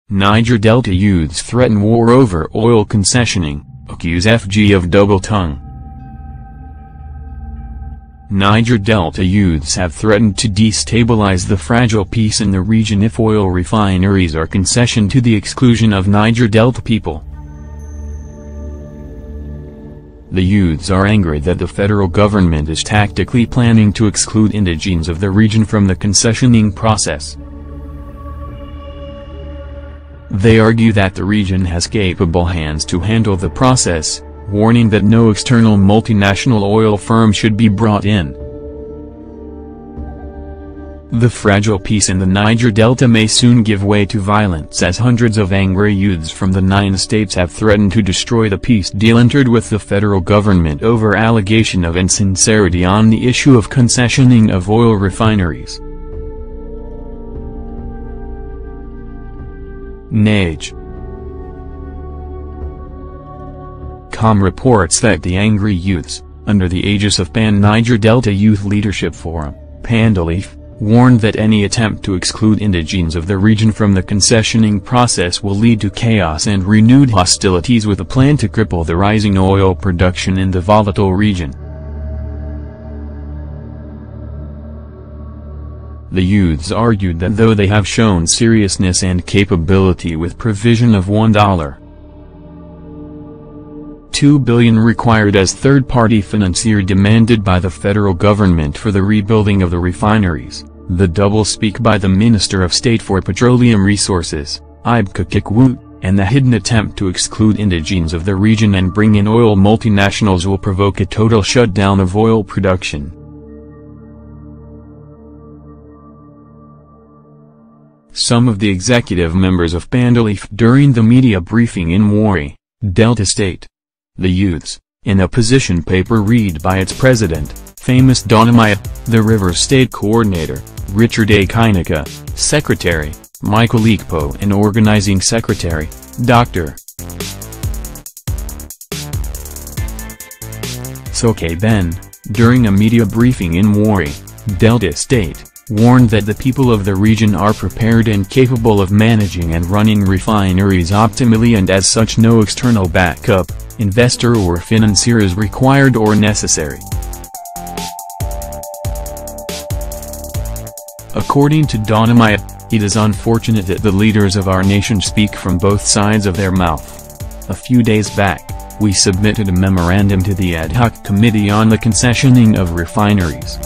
Niger Delta youths threaten war over oil concessioning, accuse FG of double tongue. Niger Delta youths have threatened to destabilize the fragile peace in the region if oil refineries are concessioned to the exclusion of Niger Delta people. The youths are angry that the federal government is tactically planning to exclude indigenes of the region from the concessioning process. They argue that the region has capable hands to handle the process, warning that no external multinational oil firm should be brought in. The fragile peace in the Niger Delta may soon give way to violence as hundreds of angry youths from the 9 states have threatened to destroy the peace deal entered with the federal government over allegation of insincerity on the issue of concessioning of oil refineries. Niger.com reports that the angry youths, under the aegis of Pan-Niger Delta Youth Leadership Forum, PANDALEF, warned that any attempt to exclude indigenes of the region from the concessioning process will lead to chaos and renewed hostilities with a plan to cripple the rising oil production in the volatile region. The youths argued that though they have shown seriousness and capability with provision of $1.2 billion required as third-party financier demanded by the federal government for the rebuilding of the refineries, the doublespeak by the Minister of State for Petroleum Resources, Ibkakikwoot, and the hidden attempt to exclude indigenes of the region and bring in oil multinationals will provoke a total shutdown of oil production. Some of the executive members of PANDALEF during the media briefing in Warri, Delta State. The youths, in a position paper read by its president, famous Donamaya, the River State Coordinator, Richard A. Kainika, Secretary, Michael Ekpo and Organizing Secretary, Dr. Soke Ben, during a media briefing in Warri, Delta State, warned that the people of the region are prepared and capable of managing and running refineries optimally and as such no external backup, investor or financier is required or necessary. According to Donamaya, it is unfortunate that the leaders of our nation speak from both sides of their mouth. A few days back, we submitted a memorandum to the ad hoc committee on the concessioning of refineries.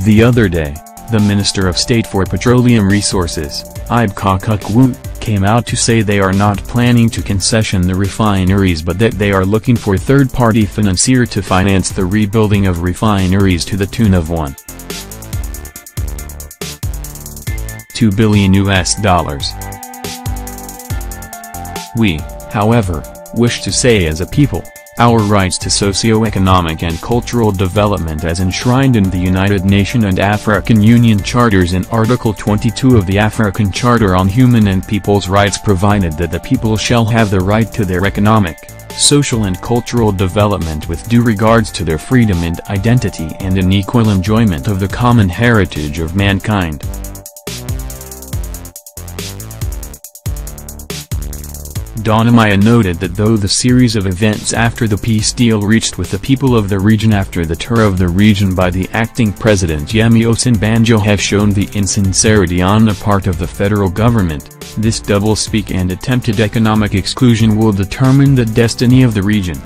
The other day, the Minister of State for Petroleum Resources, Ibkakikwoot, came out to say they are not planning to concession the refineries but that they are looking for third-party financier to finance the rebuilding of refineries to the tune of $1.2 billion. We, however, wish to say as a people, our rights to socio-economic and cultural development as enshrined in the United Nations and African Union Charters in Article 22 of the African Charter on Human and People's Rights provided that the people shall have the right to their economic, social and cultural development with due regards to their freedom and identity and an equal enjoyment of the common heritage of mankind. Donamaya noted that though the series of events after the peace deal reached with the people of the region after the tour of the region by the acting president Yemi Osinbajo have shown the insincerity on the part of the federal government, this doublespeak and attempted economic exclusion will determine the destiny of the region.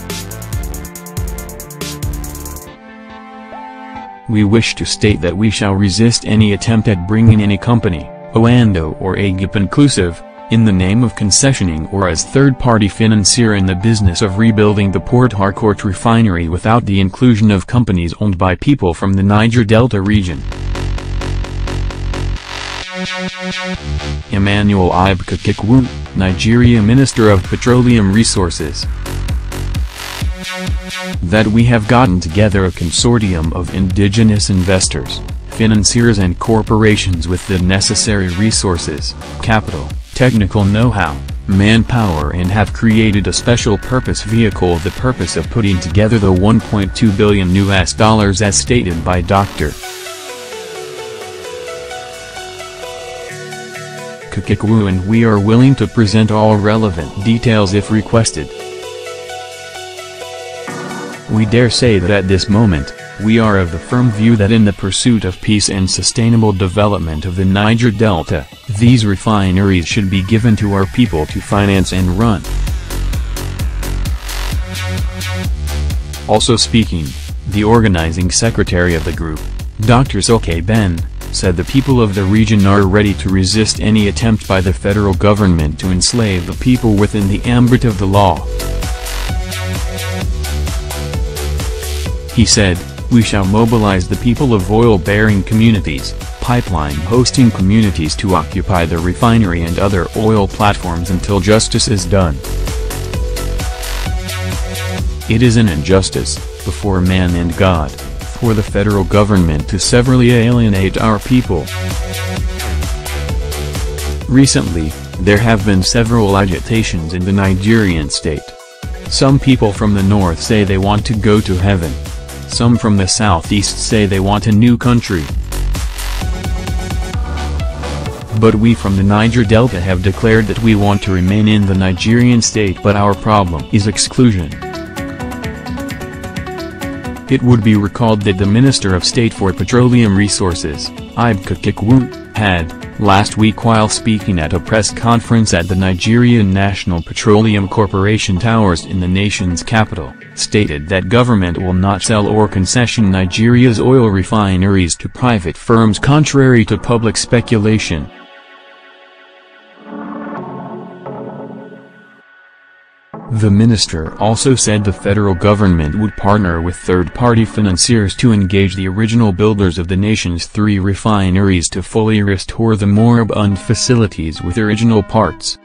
We wish to state that we shall resist any attempt at bringing any company, Oando or AGIP inclusive, in the name of concessioning or as third-party financier in the business of rebuilding the Port Harcourt refinery without the inclusion of companies owned by people from the Niger Delta region. Emmanuel Ibkakikwoot, Nigeria Minister of Petroleum Resources. That we have gotten together a consortium of indigenous investors, financiers and corporations with the necessary resources, capital, technical know-how, manpower and have created a special purpose vehicle the purpose of putting together the $1.2 billion as stated by Dr. Kikwu, and we are willing to present all relevant details if requested. We dare say that at this moment, we are of the firm view that in the pursuit of peace and sustainable development of the Niger Delta, these refineries should be given to our people to finance and run. Also speaking, the organizing secretary of the group, Dr. Soke Ben, said the people of the region are ready to resist any attempt by the federal government to enslave the people within the ambit of the law. He said, "We shall mobilize the people of oil-bearing communities, pipeline-hosting communities to occupy the refinery and other oil platforms until justice is done. It is an injustice, before man and God, for the federal government to severally alienate our people." Recently, there have been several agitations in the Nigerian state. Some people from the north say they want to go to heaven. Some from the southeast say they want a new country. But we from the Niger Delta have declared that we want to remain in the Nigerian state, but our problem is exclusion. It would be recalled that the Minister of State for Petroleum Resources, Ibka Kikwu, had, last week while speaking at a press conference at the Nigerian National Petroleum Corporation Towers in the nation's capital, stated that government will not sell or concession Nigeria's oil refineries to private firms contrary to public speculation. The minister also said the federal government would partner with third-party financiers to engage the original builders of the nation's 3 refineries to fully restore the moribund facilities with original parts.